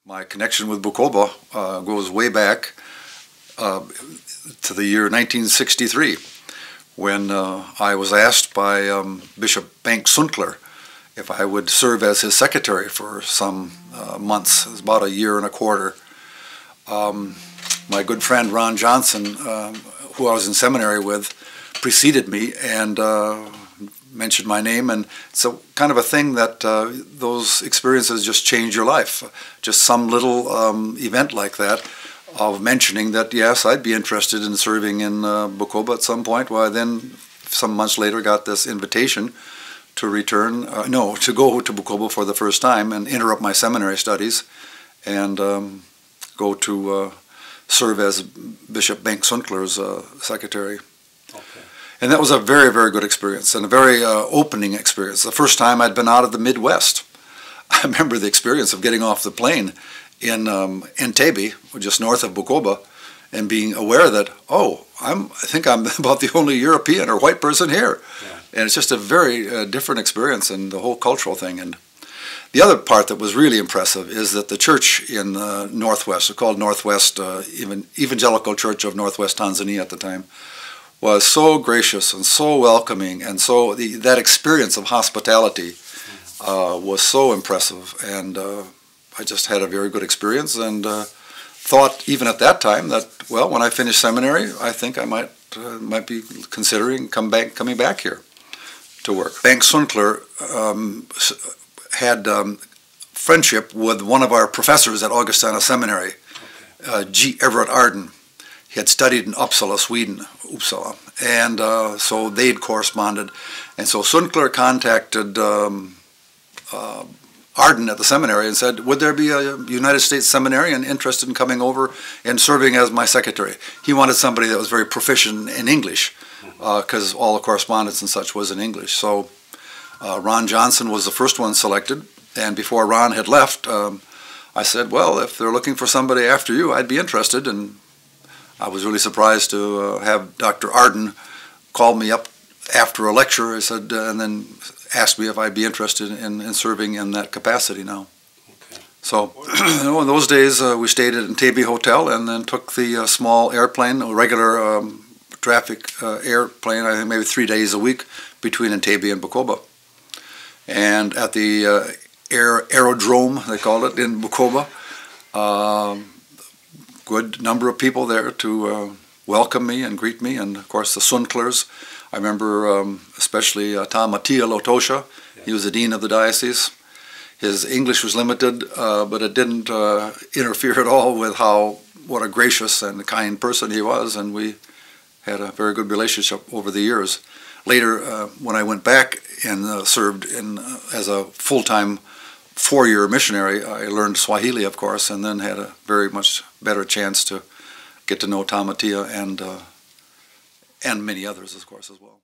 My connection with Bukoba goes way back to the year 1963, when I was asked by Bishop Bank Sunkler if I would serve as his secretary for some months. It was about a year and a quarter. My good friend Ron Johnson, who I was in seminary with, preceded me and mentioned my name, and it's a kind of a thing that those experiences just change your life. Just some little event like that of mentioning that, yes, I'd be interested in serving in Bukoba at some point. Well, I then, some months later, got this invitation to return, to go to Bukoba for the first time and interrupt my seminary studies and go to serve as Bishop Bank Sunkler's secretary. Okay. And that was a very, very good experience and a very opening experience. The first time I'd been out of the Midwest. I remember the experience of getting off the plane in Entebbe, just north of Bukoba, and being aware that, oh, I think I'm about the only European or white person here. Yeah. And it's just a very different experience and the whole cultural thing. And the other part that was really impressive is that the church in Northwest, called Northwest Evangelical Church of Northwest Tanzania at the time, was so gracious and so welcoming, and so that experience of hospitality was so impressive. And I just had a very good experience, and thought even at that time that, well, when I finish seminary, I think I might be considering coming back here to work. Bank Sunkler had friendship with one of our professors at Augustana Seminary, G. Everett Arden. He had studied in Uppsala, Sweden, and so they'd corresponded. And so Sunkler contacted Arden at the seminary and said, would there be a United States seminarian interested in coming over and serving as my secretary? He wanted somebody that was very proficient in English, because all the correspondence and such was in English. So Ron Johnson was the first one selected, and before Ron had left, I said, well, if they're looking for somebody after you, I'd be interested. And I was really surprised to have Dr. Arden call me up after a lecture. I said, and then asked me if I'd be interested in serving in that capacity now. Okay. So, in those days, we stayed at Entebbe Hotel and then took the small airplane, a regular traffic airplane, I think maybe 3 days a week between Entebbe and Bukoba. And at the aerodrome, they called it, in Bukoba, good number of people there to welcome me and greet me, and of course the Sunklers. I remember especially Tom Mattia Lotosha. Yeah. He was the dean of the diocese. His English was limited, but it didn't interfere at all with what a gracious and kind person he was, and we had a very good relationship over the years. Later, when I went back and served as a full-time 4-year missionary, I learned Swahili, of course, and then had a very much better chance to get to know Tom Mattia and many others, of course, as well.